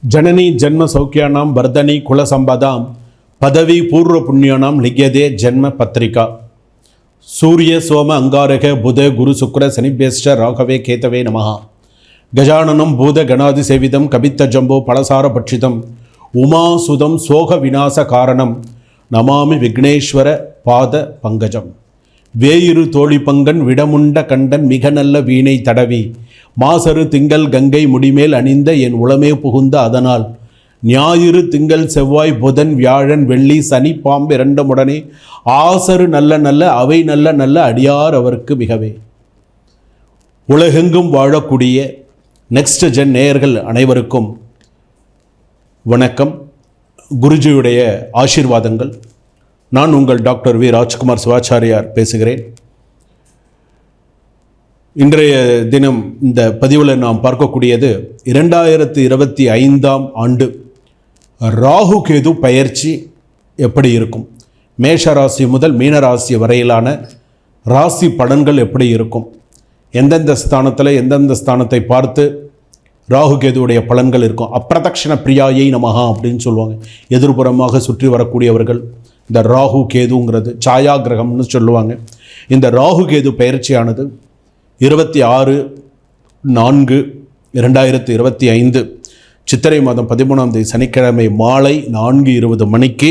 जननी जन्म सौख्यानां वर्धनी कुल संपदां पदवी पूर्व पुण्यानां लिख्यते जन्म पत्रिका सूर्य सोम अंगारक बुध गुरु शुक्र शनिभ्यश्च राघवे केतवे नमः गजाननं भूत गणादि सेवितं कवित्त जम्बो पलसार भक्षितं उमासुदं सोग विनाश कारणं नमामि विघ्नेश्वर पाद पंकजं வேயிரு தோழிப்பங்கன் விடமுண்ட கண்டன் மிக நல்ல வீணை தடவி மாசரு திங்கள் கங்கை முடிமேல் அணிந்த என் உளமே புகுந்த அதனால் ஞாயிறு திங்கள் செவ்வாய் புதன் வியாழன் வெள்ளி சனி பாம்பு இரண்டுமுடனே ஆசரு நல்ல நல்ல அவை நல்ல நல்ல அடியார் அவருக்கு மிகவே. உலகெங்கும் வாழக்கூடிய நெக்ஸ்ட் ஜென் நேயர்கள் அனைவருக்கும் வணக்கம். குருஜியுடைய ஆசீர்வாதங்கள். நான் உங்கள் டாக்டர் வி ராஜ்குமார் சிவாச்சாரியார் பேசுகிறேன். இன்றைய தினம் இந்த பதிவில் நாம் பார்க்கக்கூடியது 2025 ஆண்டு ராகு கேது பயிற்சி எப்படி இருக்கும், மேஷ ராசி முதல் மீன ராசி வரையிலான ராசி பலன்கள் எப்படி இருக்கும், எந்தெந்த ஸ்தானத்தை பார்த்து ராகு கேதுவுடைய பலன்கள் இருக்கும். அப்பிரதக்ஷண பிரியாயை நமஹா அப்படின்னு சொல்லுவாங்க. எதிர்புறமாக சுற்றி வரக்கூடியவர்கள் இந்த ராகு கேதுங்கிறது சாயா கிரகம்னு சொல்லுவாங்க. இந்த ராகு கேது பயிற்சியானது 26/4/2025 சித்திரை மாதம் 13ஆம் தேதி சனிக்கிழமை மாலை 4:20 மணிக்கு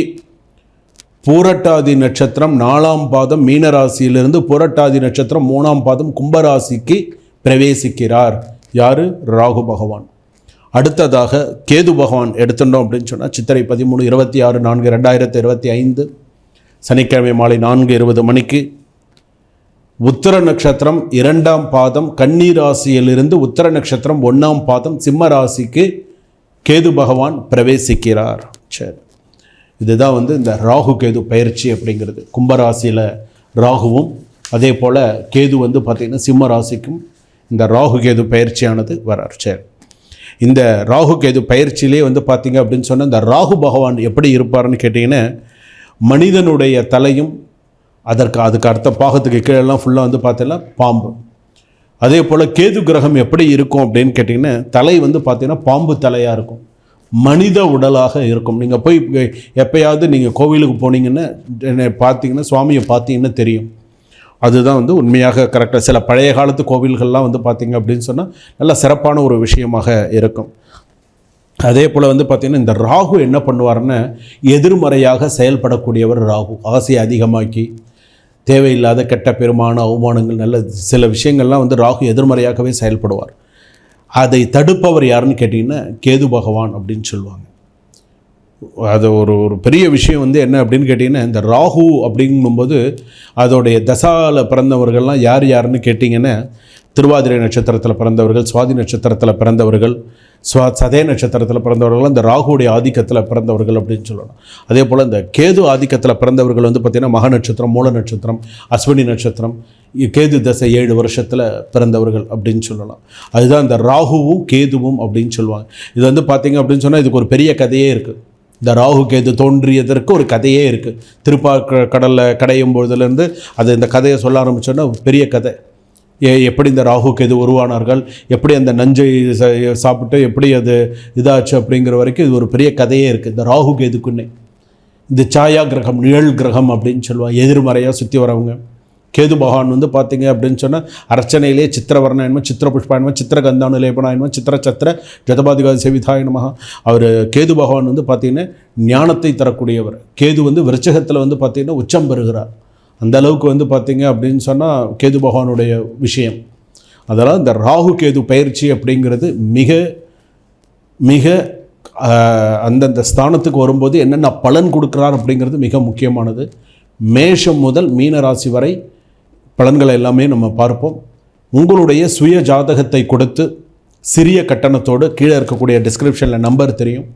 பூரட்டாதி நட்சத்திரம் 4ஆம் பாதம் மீனராசியிலிருந்து பூரட்டாதி நட்சத்திரம் 3ஆம் பாதம் கும்பராசிக்கு பிரவேசிக்கிறார். யார்? ராகு பகவான். அடுத்ததாக கேது பகவான் எடுத்துட்டோம் அப்படின்னு சொன்னால் சித்திரை 13/26/4/2025 சனிக்கிழமை மாலை 4:20 மணிக்கு உத்திர நட்சத்திரம் 2ஆம் பாதம் கன்னி ராசியிலிருந்து உத்திர நட்சத்திரம் 1ஆம் பாதம் சிம்ம ராசிக்கு கேது பகவான் பிரவேசிக்கிறார். சரி, இதுதான் இந்த ராகு கேது பயிற்சி அப்படிங்கிறது. கும்பராசியில் ராகுவும் அதே போல் கேது பார்த்திங்கன்னா சிம்ம ராசிக்கும் இந்த ராகு கேது பயிற்சியானது வரார். சரி, இந்த ராகு கேது பயிற்சியிலே பார்த்திங்க அப்படின்னு சொன்னால் இந்த ராகு பகவான் எப்படி இருப்பார்னு கேட்டிங்கன்னா, மனிதனுடைய தலையும் அதுக்கு அடுத்த பாகத்துக்கு கீழெல்லாம் ஃபுல்லாக பார்த்தீங்கன்னா பாம்பு. அதே போல் கேது கிரகம் எப்படி இருக்கும் அப்படின்னு கேட்டிங்கன்னா, தலை பார்த்திங்கன்னா பாம்பு தலையாக இருக்கும், மனித உடலாக இருக்கும். நீங்கள் போய் எப்போயாவது நீங்கள் கோவிலுக்கு போனீங்கன்னா பார்த்தீங்கன்னா சுவாமியை பார்த்தீங்கன்னா தெரியும். அதுதான் உண்மையாக கரெக்டாக. சில பழைய காலத்து கோவில்கள்லாம் பார்த்திங்க அப்படின்னு சொன்னால் நல்ல சிறப்பான ஒரு விஷயமாக இருக்கும். அதே போல் பார்த்திங்கன்னா இந்த ராகு என்ன பண்ணுவார்னா, எதிர்மறையாக செயல்படக்கூடியவர் ராகு. ஆசையை அதிகமாக்கி தேவையில்லாத கெட்ட பெருமான அவமானங்கள் நல்ல சில விஷயங்கள்லாம் ராகு எதிர்மறையாகவே செயல்படுவார். அதை தடுப்பவர் யாருன்னு கேட்டிங்கன்னா கேது பகவான் அப்படின்னு சொல்லுவாங்க. அது ஒரு பெரிய விஷயம் என்ன அப்படின்னு கேட்டிங்கன்னா, இந்த ராகு அப்படிங்கும்போது அதோடைய தசாவில் பிறந்தவர்கள்லாம் யாருன்னு கேட்டிங்கன்னா, திருவாதிரை நட்சத்திரத்தில் பிறந்தவர்கள், சுவாதி நட்சத்திரத்தில் பிறந்தவர்கள், சதய நட்சத்திரத்தில் பிறந்தவர்கள் இந்த ராகுடைய ஆதிக்கத்தில் பிறந்தவர்கள் அப்படின்னு சொல்லணும். அதே போல் இந்த கேது ஆதிக்கத்தில் பிறந்தவர்கள் பார்த்திங்கன்னா மக நட்சத்திரம், மூல நட்சத்திரம், அஸ்வினி நட்சத்திரம், கேது தசை 7 வருஷத்தில் பிறந்தவர்கள் அப்படின்னு சொல்லலாம். அதுதான் இந்த ராகுவும் கேதுவும் அப்படின்னு சொல்லுவாங்க. இது பார்த்திங்க அப்படின்னு சொன்னால் இதுக்கு ஒரு பெரிய கதையே இருக்குது. இந்த ராகு கேது தோன்றியதற்கு ஒரு கதையே இருக்குது. திருப்பாற்கடலில் கடையும் பொழுதுலேருந்து இந்த கதையை சொல்ல ஆரம்பித்தோன்னா பெரிய கதை. எப்படி இந்த ராகு கேது உருவானார்கள், எப்படி அந்த நஞ்சை சாப்பிட்டு எப்படி அது இதாச்சு அப்படிங்கிற வரைக்கும் இது ஒரு பெரிய கதையே இருக்குது. இந்த ராகு கேதுக்குன்னே இந்த சாயா கிரகம், நிழல் கிரகம் அப்படின்னு சொல்லுவாங்க. எதிர்மறையாக சுற்றி வரவங்க. கேது பகவான் பார்த்திங்க அப்படின்னு சொன்னால் அர்ச்சனையிலே சித்திரவர்ணாயன்மா, சித்திர புஷ்பாயன்மா, சித்திரகந்தானு லேபனாயன்மா, சித்திர சத்திர ஜதபாதிகாதி சேவிதாயனமாக. அவர் கேது பகவான் பார்த்திங்கன்னா ஞானத்தை தரக்கூடியவர். கேது விருச்சகத்தில் பார்த்திங்கன்னா உச்சம் பெறுகிறார். அந்த அளவுக்கு பார்த்திங்க அப்படின்னு சொன்னால் கேது பகவானுடைய விஷயம். அதனால் இந்த ராகு கேது பயிற்சி அப்படிங்கிறது மிக மிக அந்தந்த ஸ்தானத்துக்கு வரும்போது என்னென்ன பலன் கொடுக்குறார் அப்படிங்கிறது மிக முக்கியமானது. மேஷம் முதல் மீன ராசி வரை பலன்களை எல்லாமே நம்ம பார்ப்போம். உங்களுடைய சுய ஜாதகத்தை கொடுத்து சிறிய கட்டணத்தோடு கீழே இருக்கக்கூடிய டிஸ்கிரிப்ஷனில் நம்பர் தெரியும்.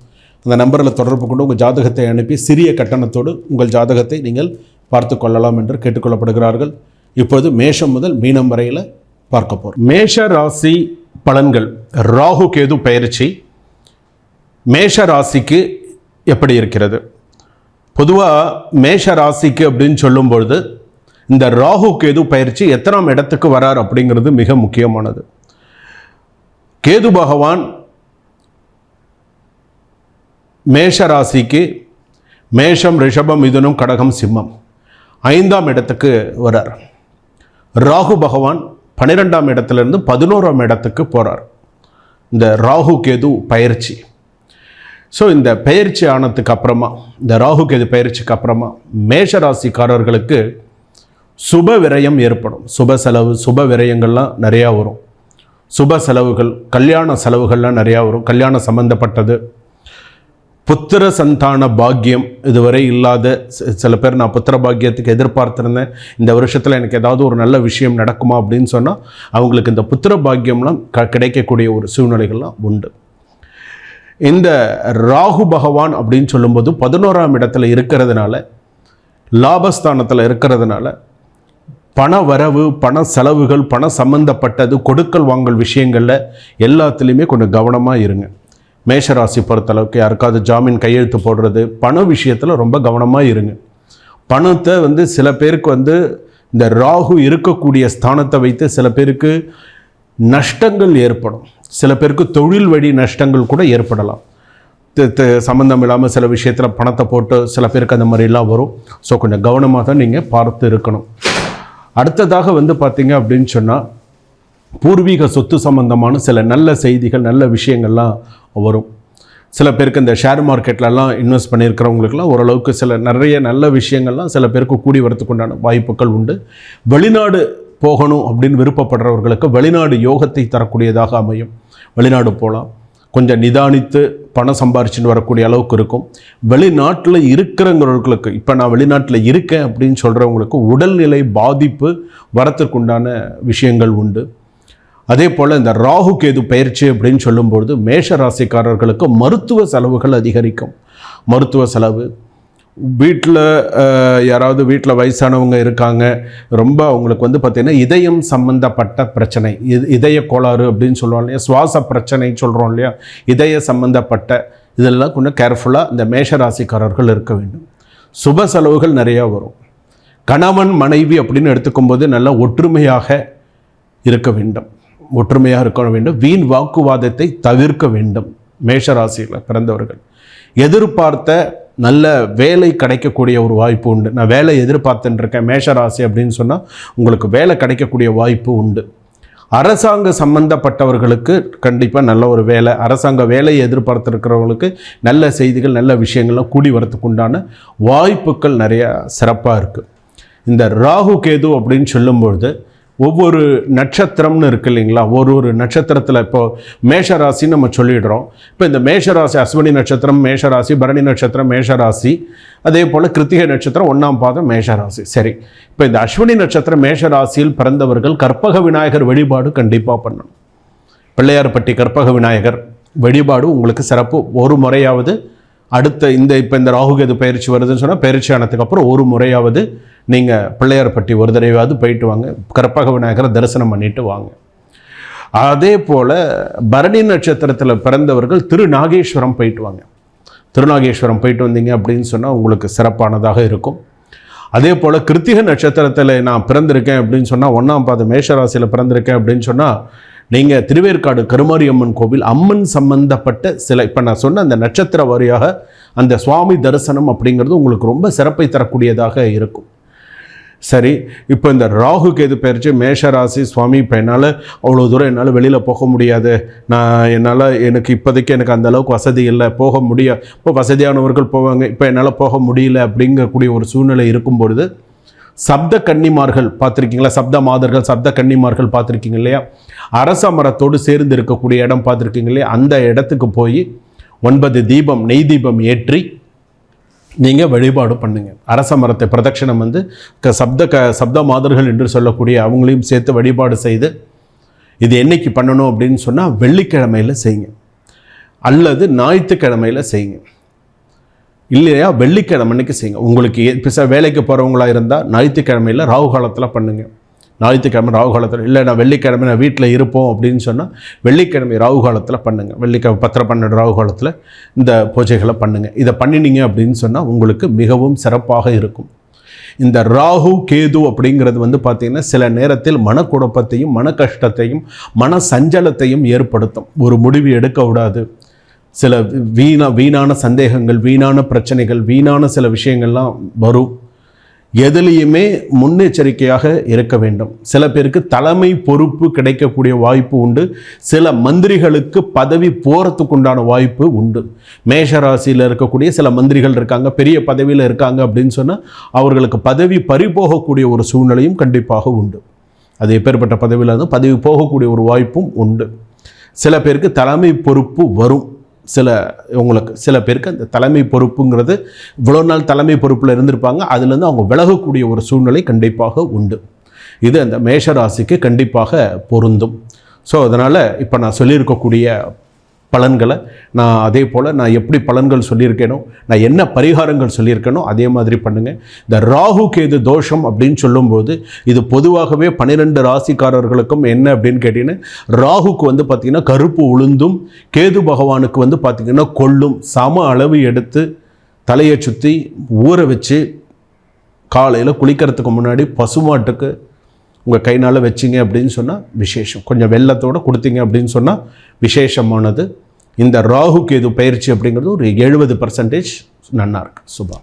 அந்த நம்பரில் தொடர்பு கொண்டு உங்கள் ஜாதகத்தை அனுப்பி சிறிய கட்டணத்தோடு உங்கள் ஜாதகத்தை நீங்கள் பார்த்து கொள்ளலாம் என்று கேட்டுக்கொள்ளப்படுகிறார்கள். இப்போது மேஷம் முதல் மீனம் வரையில் பார்க்க போகிறோம். மேஷ ராசி பலன்கள். ராகு கேது பயிற்சி மேஷ ராசிக்கு எப்படி இருக்கிறது? பொதுவாக மேஷ ராசிக்கு அப்படின்னு சொல்லும்பொழுது இந்த ராகு கேது பயிற்சி எத்தனாம் இடத்துக்கு வரார் அப்படிங்கிறது மிக முக்கியமானது. கேது பகவான் மேஷ ராசிக்கு மேஷம், ரிஷபம், மிதுனம், கடகம், சிம்மம் 5ஆம் இடத்துக்கு வரார். ராகு பகவான் 12ஆம் இடத்துலேருந்து 11ஆம் இடத்துக்கு போகிறார். இந்த ராகு கேது பயிற்சி. ஸோ இந்த பயிற்சி ஆனதுக்கு அப்புறமா, இந்த ராகு கேது பயிற்சிக்கு அப்புறமா மேஷ ராசிக்காரர்களுக்கு சுப விரயம் ஏற்படும். சுப செலவு, சுப விரயங்கள்லாம் நிறையா வரும். சுப செலவுகள், கல்யாண செலவுகள்லாம் நிறையா வரும். கல்யாணம் சம்பந்தப்பட்டது, புத்திர சந்தான பாக்கியம் இதுவரை இல்லாத சில பேர், நான் புத்திர பாக்கியத்துக்கு எதிர்பார்த்துருந்தேன், இந்த வருஷத்தில் எனக்கு ஏதாவது ஒரு நல்ல விஷயம் நடக்குமா அப்படின்னு சொன்னால் அவங்களுக்கு இந்த புத்திர பாக்கியம்லாம் கிடைக்கக்கூடிய ஒரு சூழ்நிலைகள்லாம் உண்டு. இந்த ராகு பகவான் அப்படின்னு சொல்லும்போது 11ஆம் இடத்துல இருக்கிறதுனால, லாபஸ்தானத்தில் இருக்கிறதுனால பண வரவு, பண செலவுகள், பண சம்பந்தப்பட்டது, கொடுக்கல் வாங்கல் விஷயங்களில் எல்லாத்துலேயுமே கொஞ்சம் கவனமாக இருங்க. மேஷராசி பொறுத்தளவுக்கு யாருக்காவது ஜாமீன் கையெழுத்து போடுறது, பண விஷயத்தில் ரொம்ப கவனமாக இருங்க. பணத்தை சில பேருக்கு இந்த ராகு இருக்கக்கூடிய ஸ்தானத்தை வைத்து சில பேருக்கு நஷ்டங்கள் ஏற்படும். சில பேருக்கு தொழில் வழி நஷ்டங்கள் கூட ஏற்படலாம். சம்மந்தம் இல்லாமல் சில விஷயத்தில் பணத்தை போட்டு சில பேருக்கு அந்த மாதிரிலாம் வரும். ஸோ கொஞ்சம் கவனமாக தான் நீங்கள் பார்த்து இருக்கணும். அடுத்ததாக பார்த்தீங்க அப்படின்னு சொன்னால், பூர்வீக சொத்து சம்பந்தமான சில நல்ல செய்திகள், நல்ல விஷயங்கள்லாம் வரும். சில பேருக்கு இந்த ஷேர் மார்க்கெட்லலாம் இன்வெஸ்ட் பண்ணியிருக்கிறவங்களுக்குலாம் ஓரளவுக்கு சில நிறைய நல்ல விஷயங்கள்லாம் சில பேருக்கு கூடி வரத்துக்கு உண்டான வாய்ப்புகள் உண்டு. வெளிநாடு போகணும் அப்படின்னு விருப்பப்படுறவர்களுக்கு வெளிநாடு யோகத்தை தரக்கூடியதாக அமையும். வெளிநாடு போகலாம். கொஞ்சம் நிதானித்து பணம் சம்பாரிச்சுட்டு வரக்கூடிய அளவுக்கு இருக்கும். வெளிநாட்டில் இருக்கிறவங்களுக்கு, இப்போ நான் வெளிநாட்டில் இருக்கேன் அப்படின்னு சொல்கிறவங்களுக்கு உடல்நிலை பாதிப்பு வரத்துக்குண்டான விஷயங்கள் உண்டு. அதே போல் இந்த ராகு கேது பயிற்சி அப்படின்னு சொல்லும்பொழுது மேஷ ராசிக்காரர்களுக்கு மருத்துவ செலவுகள் அதிகரிக்கும். மருத்துவ செலவு, வீட்டில் யாராவது வீட்டில் வயசானவங்க இருக்காங்க, ரொம்ப அவங்களுக்கு பார்த்திங்கன்னா இதயம் சம்பந்தப்பட்ட பிரச்சனை, இதய கோளாறு அப்படின்னு சொல்லுவோம் இல்லையா, சுவாச பிரச்சனைன்னு சொல்கிறோம் இல்லையா, இதய சம்பந்தப்பட்ட இதெல்லாம் கொஞ்சம் கேர்ஃபுல்லாக இந்த மேஷ ராசிக்காரர்கள் இருக்க வேண்டும். சுப செலவுகள் நிறையா வரும். கணவன் மனைவி அப்படின்னு எடுத்துக்கும்போது நல்லா ஒற்றுமையாக இருக்க வேண்டும். ஒற்றுமையாக இருக்க வேண்டும். வீண் வாக்குவாதத்தை தவிர்க்க வேண்டும். மேஷராசியில் பிறந்தவர்கள் எதிர்பார்த்த நல்ல வேலை கிடைக்கக்கூடிய ஒரு வாய்ப்பு உண்டு. நான் வேலை எதிர்பார்த்துட்டு இருக்கேன் மேஷராசி அப்படின்னு சொன்னால் உங்களுக்கு வேலை கிடைக்கக்கூடிய வாய்ப்பு உண்டு. அரசாங்க சம்பந்தப்பட்டவர்களுக்கு கண்டிப்பாக நல்ல ஒரு வேலை, அரசாங்க வேலையை எதிர்பார்த்துருக்கிறவங்களுக்கு நல்ல செய்திகள், நல்ல விஷயங்கள்லாம் கூடி வரத்துக்கு உண்டான வாய்ப்புகள் நிறையா சிறப்பாக இருக்குது. இந்த ராகு கேது அப்படின்னு சொல்லும்பொழுது ஒவ்வொரு நட்சத்திரம்னு இருக்கு இல்லைங்களா, ஒரு நட்சத்திரத்தில் இப்போது மேஷராசின்னு நம்ம சொல்லிடுறோம். இப்போ இந்த மேஷராசி அஸ்வினி நட்சத்திரம் மேஷராசி, பரணி நட்சத்திரம் மேஷராசி, அதே போல் கிருத்திகை நட்சத்திரம் 1ஆம் பாதம் மேஷராசி. சரி, இப்போ இந்த அஸ்வினி நட்சத்திரம் மேஷராசியில் பிறந்தவர்கள் கற்பக விநாயகர் வழிபாடு கண்டிப்பாக பண்ணணும். பிள்ளையார்பட்டி கற்பக விநாயகர் வழிபாடு உங்களுக்கு சிறப்பு. ஒரு முறையாவது அடுத்த இப்போ இந்த ராகுகேது பயிற்சி வருதுன்னு சொன்னால் பயிற்சி ஆனதுக்கு அப்புறம் ஒரு முறையாவது நீங்கள் பிள்ளையார்பட்டி ஒரு தடவையாவது போயிட்டு வாங்க, கற்பக விநாயகரை தரிசனம் பண்ணிட்டு வாங்க. அதே போல் பரணி நட்சத்திரத்தில் பிறந்தவர்கள் திருநாகேஸ்வரம் போயிட்டு வாங்க. திருநாகேஸ்வரம் போயிட்டு வந்தீங்க அப்படின்னு சொன்னால் உங்களுக்கு சிறப்பானதாக இருக்கும். அதே போல் கிருத்திகை நட்சத்திரத்தில் நான் பிறந்திருக்கேன் அப்படின்னு சொன்னால், 1ஆம் பாதம் மேஷராசியில் பிறந்திருக்கேன் அப்படின்னு சொன்னால், நீங்கள் திருவேற்காடு கருமாரியம்மன் கோவில் அம்மன் சம்பந்தப்பட்ட சில, இப்போ நான் சொன்ன அந்த நட்சத்திர வாரியாக அந்த சுவாமி தரிசனம் அப்படிங்கிறது உங்களுக்கு ரொம்ப சிறப்பை தரக்கூடியதாக இருக்கும். சரி, இப்போ இந்த ராகு கேது பயிற்சி மேஷராசி, சுவாமி இப்போ என்னால் அவ்வளோ தூரம் என்னால் வெளியில் போக முடியாது, எனக்கு இப்போதைக்கு எனக்கு அந்த அளவுக்கு வசதி இல்லை, போக முடியாது. இப்போ வசதியானவர்கள் போவாங்க, இப்போ என்னால் போக முடியல அப்படிங்கக்கூடிய ஒரு சூழ்நிலை இருக்கும்பொழுது சப்த கன்னிமார்கள் பார்த்துருக்கீங்களா, சப்த மாதர்கள், சப்த கன்னிமார்கள் பார்த்துருக்கீங்க இல்லையா, அரச மரத்தோடு சேர்ந்து இருக்கக்கூடிய இடம் பார்த்துருக்கீங்க இல்லையா, அந்த இடத்துக்கு போய் 9 தீபம், நெய் தீபம் ஏற்றி நீங்கள் வழிபாடு பண்ணுங்கள். அரச மரத்தை பிரதட்சணம் சப்த மாதர்கள் என்று சொல்லக்கூடிய அவங்களையும் சேர்த்து வழிபாடு செய்து, இது என்னைக்கு பண்ணணும் அப்படின்னு சொன்னால் வெள்ளிக்கிழமையில் செய்யுங்க அல்லது ஞாயிற்றுக்கிழமையில் செய்யுங்க. இல்லையா வெள்ளிக்கிழமைக்கு செய்யுங்க. உங்களுக்கு இப்போ வேலைக்கு போகிறவங்களா இருந்தால் ஞாயிற்றுக்கிழமையில் ராகு காலத்தில் பண்ணுங்கள். ஞாயிற்றுக்கிழமை ராகு காலத்தில், இல்லை நான் வெள்ளிக்கிழமை நான் வீட்டில் இருப்போம் அப்படின்னு சொன்னால் வெள்ளிக்கிழமை ராகு காலத்தில் பண்ணுங்கள். வெள்ளிக்கிழமை 10-12 ராகு காலத்தில் இந்த பூஜைகளை பண்ணுங்கள். இதை பண்ணினீங்க அப்படின்னு சொன்னால் உங்களுக்கு மிகவும் சிறப்பாக இருக்கும். இந்த ராகு கேது அப்படிங்கிறது பார்த்திங்கன்னா சில நேரத்தில் மனக்குழப்பத்தையும் மன கஷ்டத்தையும் மன சஞ்சலத்தையும் ஏற்படுத்தும். ஒரு முடிவு எடுக்க விடாது, சில வீணான சந்தேகங்கள், வீணான பிரச்சனைகள், வீணான சில விஷயங்கள்லாம் வரும். எதுலேயுமே முன்னெச்சரிக்கையாக இருக்க வேண்டும். சில பேருக்கு தலைமை பொறுப்பு கிடைக்கக்கூடிய வாய்ப்பு உண்டு. சில மந்திரிகளுக்கு பதவி போகிறதுக்கு உண்டான வாய்ப்பு உண்டு. மேஷராசியில் இருக்கக்கூடிய சில மந்திரிகள் இருக்காங்க, பெரிய பதவியில் இருக்காங்க அப்படின்னு சொன்னால் அவர்களுக்கு பதவி பறிபோகக்கூடிய ஒரு சூழ்நிலையும் கண்டிப்பாக உண்டு. அது எப்பேற்பட்ட பதவியில் இருந்து பதவி போகக்கூடிய ஒரு வாய்ப்பும் உண்டு. சில பேருக்கு தலைமை பொறுப்பு வரும். சில பேருக்கு அந்த தலைமை பொறுப்புங்கிறது இவ்வளோ நாள் தலைமை பொறுப்பில் இருந்திருப்பாங்க, அதுலேருந்து அவங்க விலகக்கூடிய ஒரு சூழ்நிலை கண்டிப்பாக உண்டு. இது அந்த மேஷராசிக்கு கண்டிப்பாக பொருந்தும். ஸோ அதனால் இப்போ நான் சொல்லியிருக்கக்கூடிய பலன்களை அதே போல் நான் எப்படி பலன்கள் சொல்லியிருக்கேனோ, நான் என்ன பரிகாரங்கள் சொல்லியிருக்கேனோ அதே மாதிரி பண்ணுங்கள். இந்த ராகு கேது தோஷம் அப்படின்னு சொல்லும்போது இது பொதுவாகவே 12 ராசிக்காரர்களுக்கும் என்ன அப்படின்னு கேட்டிங்கன்னா, ராகுக்கு வந்து பார்த்திங்கன்னா கருப்பு உளுந்தும், கேது பகவானுக்கு வந்து பார்த்திங்கன்னா கொள்ளும் சம அளவு எடுத்து தலையை சுற்றி ஊற வச்சு காலையில் குளிக்கிறதுக்கு முன்னாடி பசுமாட்டுக்கு உங்கள் கைனால் வச்சிங்க அப்படின்னு சொன்னால் விசேஷம். கொஞ்சம் வெள்ளத்தோடு கொடுத்தீங்க அப்படின்னு சொன்னால் விசேஷமானது. இந்த ராகு கேது பயிற்சி அப்படிங்கிறது ஒரு 70% நன்னா இருக்குது. சுபா.